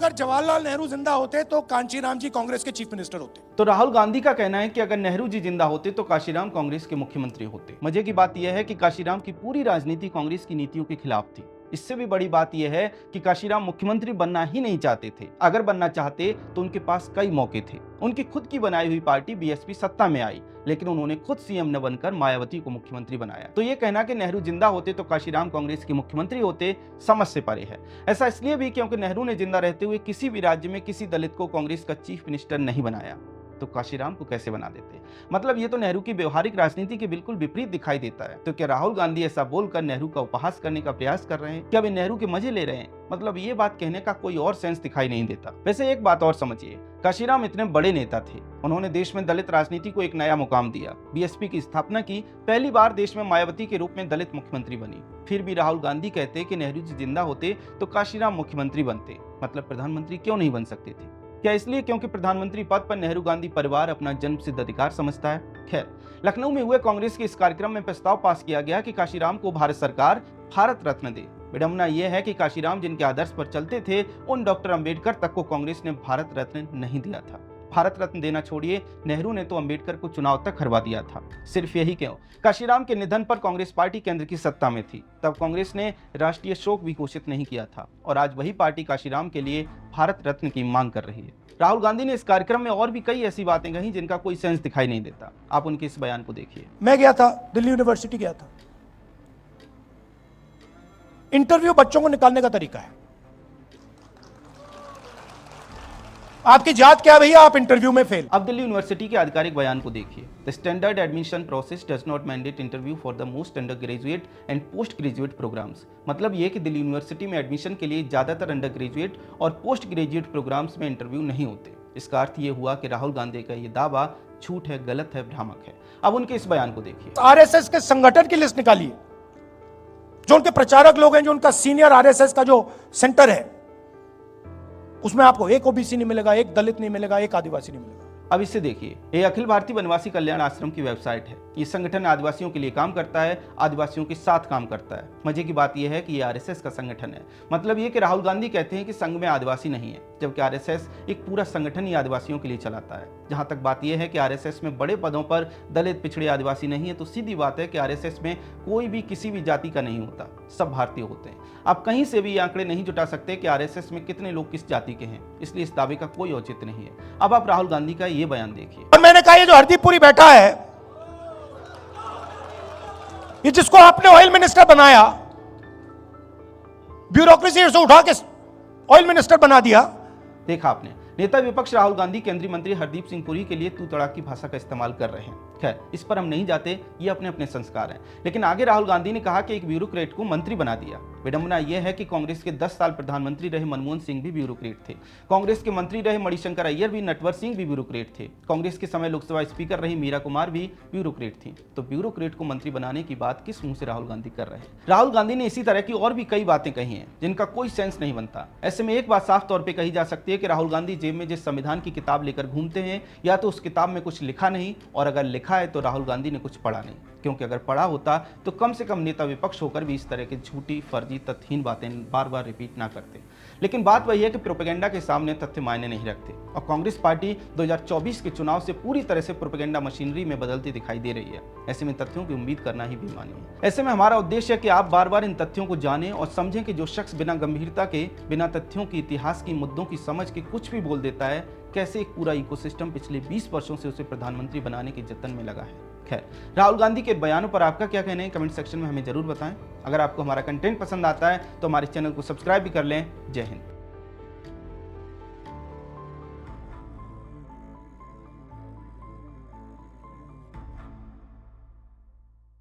अगर जवाहरलाल नेहरू जिंदा होते तो कांचीराम जी कांग्रेस के चीफ मिनिस्टर होते। तो राहुल गांधी का कहना है कि अगर नेहरू जी जिंदा होते तो काशीराम कांग्रेस के मुख्यमंत्री होते। मजे की बात यह है कि काशीराम की पूरी राजनीति कांग्रेस की नीतियों के खिलाफ थी। इससे भी बड़ी बात यह है कि काशीराम मुख्यमंत्री बनना ही नहीं चाहते थे। अगर बनना चाहते तो उनके पास कई मौके थे। उनकी खुद की बनाई हुई पार्टी बीएसपी सत्ता में आई, लेकिन उन्होंने खुद सीएम न बनकर मायावती को मुख्यमंत्री बनाया। तो ये कहना कि नेहरू जिंदा होते तो काशीराम कांग्रेस के मुख्यमंत्री होते, समझ से परे है। ऐसा इसलिए भी क्योंकि नेहरू ने जिंदा रहते हुए किसी भी राज्य में किसी दलित को कांग्रेस का चीफ मिनिस्टर नहीं बनाया, तो काशीराम को कैसे बना देते। मतलब ये तो नेहरू की व्यवहारिक राजनीति के बिल्कुल विपरीत दिखाई देता है। तो क्या राहुल गांधी ऐसा बोलकर नेहरू का उपहास करने का प्रयास कर रहे हैं? क्या वे नेहरू के मजे ले रहे हैं? मतलब ये बात कहने का कोई और सेंस दिखाई नहीं देता। वैसे एक बात और समझिए, काशीराम इतने बड़े नेता थे, उन्होंने देश में दलित राजनीति को एक नया मुकाम दिया, बीएसपी की स्थापना की, पहली बार देश में मायावती के रूप में दलित मुख्यमंत्री बनी। फिर भी राहुल गांधी कहते कि नेहरू जी जिंदा होते तो काशीराम मुख्यमंत्री बनते। मतलब प्रधानमंत्री क्यों नहीं बन सकते थे? क्या इसलिए क्योंकि प्रधानमंत्री पद पर नेहरू गांधी परिवार अपना जन्मसिद्ध अधिकार समझता है? खैर, लखनऊ में हुए कांग्रेस के इस कार्यक्रम में प्रस्ताव पास किया गया कि काशीराम को भारत सरकार भारत रत्न दे। विडंबना यह है कि काशीराम जिनके आदर्श पर चलते थे, उन डॉक्टर अंबेडकर तक को कांग्रेस ने भारत रत्न नहीं दिया था। भारत रत्न देना छोड़िए, नेहरू ने तो अंबेडकर को चुनाव तक हरवा दिया था। सिर्फ यही क्यों, काशीराम के निधन पर कांग्रेस पार्टी केंद्र की सत्ता में थी, तब कांग्रेस ने राष्ट्रीय शोक भी घोषित नहीं किया था, और आज वही पार्टी काशीराम के लिए भारत रत्न की मांग कर रही है। राहुल गांधी ने इस कार्यक्रम में और भी कई ऐसी बातें कही जिनका कोई सेंस दिखाई नहीं देता। आप उनके इस बयान को देखिए। मैं गया था, दिल्ली यूनिवर्सिटी गया था। इंटरव्यू बच्चों को निकालने का तरीका है। आपकी जात क्या है भैया, आप इंटरव्यू में फेल। अब दिल्ली यूनिवर्सिटी के आधिकारिक बयान को देखिए। The standard admission process does not mandate interview for the most under graduate and post graduate programs. मतलब ये कि दिल्ली यूनिवर्सिटी में एडमिशन के लिए ज्यादातर अंडर ग्रेजुएट और पोस्ट ग्रेजुएट प्रोग्राम्स में इंटरव्यू नहीं होते। इसका अर्थ ये हुआ कि राहुल गांधी का ये दावा झूठ है, गलत है, भ्रामक है। अब उनके इस बयान को देखिए। आरएसएस के संगठन की लिस्ट निकालिए, जो उनके प्रचारक लोग हैं, जो उनका सीनियर आरएसएस का जो सेंटर है, उसमें आपको एक ओबीसी नहीं मिलेगा, एक दलित नहीं मिलेगा, एक आदिवासी नहीं मिलेगा। अब इसे देखिए, ये अखिल भारतीय वनवासी कल्याण आश्रम की वेबसाइट है। ये संगठन आदिवासियों के लिए काम करता है, आदिवासियों के साथ काम करता है। मजे की बात यह है कि ये आरएसएस का संगठन है। मतलब ये कि राहुल गांधी कहते हैं कि संघ में आदिवासी नहीं है, जबकि आरएसएस एक पूरा संगठन ही आदिवासियों के लिए चलाता है। जहां तक बात यह है कि आरएसएस में बड़े पदों पर दलित, पिछड़े, आदिवासी नहीं है, तो सीधी बात है कि आरएसएस में कोई भी किसी भी जाति का नहीं होता, सब भारतीय होते हैं। आप कहीं से भी आंकड़े नहीं जुटा सकते कि आरएसएस में कितने लोग किस जाति के हैं, इसलिए इस दावे का कोई औचित्य नहीं है। अब आप राहुल गांधी का ये बयान देखिए। और मैंने कहा, ये जो हरदीपपुरी बैठा है, ये जिसको आपने ऑयल मिनिस्टर बनाया, ब्यूरोक्रेसी से उठा के ऑयल मिनिस्टर बना दिया। देखा आपने, नेता विपक्ष राहुल गांधी केंद्रीय मंत्री हरदीप सिंह पुरी के लिए तू तड़ाक की भाषा का इस्तेमाल कर रहे हैं। खैर, इस पर हम नहीं जाते, ये अपने अपने संस्कार हैं। लेकिन आगे राहुल गांधी ने कहा कि एक ब्यूरोक्रेट को मंत्री बना दिया। विडंबना यह है कि कांग्रेस के 10 साल प्रधानमंत्री रहे मनमोहन सिंह भी ब्यूरोक्रेट थे। कांग्रेस के मंत्री रहे मणिशंकर अय्यर भी, नटवर सिंह भी ब्यूरोक्रेट थे। कांग्रेस के समय लोकसभा स्पीकर रही मीरा कुमार भी ब्यूरोक्रेट थी। तो ब्यूरोक्रेट को मंत्री बनाने की बात किस मुंह से राहुल गांधी कर रहे हैं? राहुल गांधी ने इसी तरह की और भी कई बातें कही हैं जिनका कोई सेंस नहीं बनता। ऐसे में एक बात साफ तौर पर कही जा सकती है कि राहुल गांधी जेब में जिस संविधान की किताब लेकर घूमते हैं, या तो उस किताब में कुछ लिखा नहीं, और अगर लिखा है तो राहुल गांधी ने कुछ पढ़ा नहीं। क्योंकि अगर पढ़ा होता तो कम से कम नेता विपक्ष होकर भी इस तरह की झूठी, फर्जी, तथ्यहीन बातें बार बार रिपीट ना करते। लेकिन बात वही है कि प्रोपेगेंडा के सामने तथ्य मायने नहीं रखते, और कांग्रेस पार्टी 2024 के चुनाव से पूरी तरह से प्रोपेगेंडा मशीनरी में बदलती दिखाई दे रही है। ऐसे में तथ्यों की उम्मीद करना ही बेईमानी है। ऐसे में हमारा उद्देश्य है कि आप बार बार इन तथ्यों को जानें और समझें कि जो शख्स बिना गंभीरता के, बिना तथ्यों की, इतिहास की, मुद्दों की समझ के कुछ भी बोल देता है, कैसे एक पूरा इकोसिस्टम पिछले 20 वर्षों से उसे प्रधानमंत्री बनाने के जतन में लगा है। खैर, राहुल गांधी के बयानों पर आपका क्या कहना है, कमेंट सेक्शन में हमें जरूर बताएं। अगर आपको हमारा कंटेंट पसंद आता है तो हमारे चैनल को सब्सक्राइब भी कर लें। जय हिंद।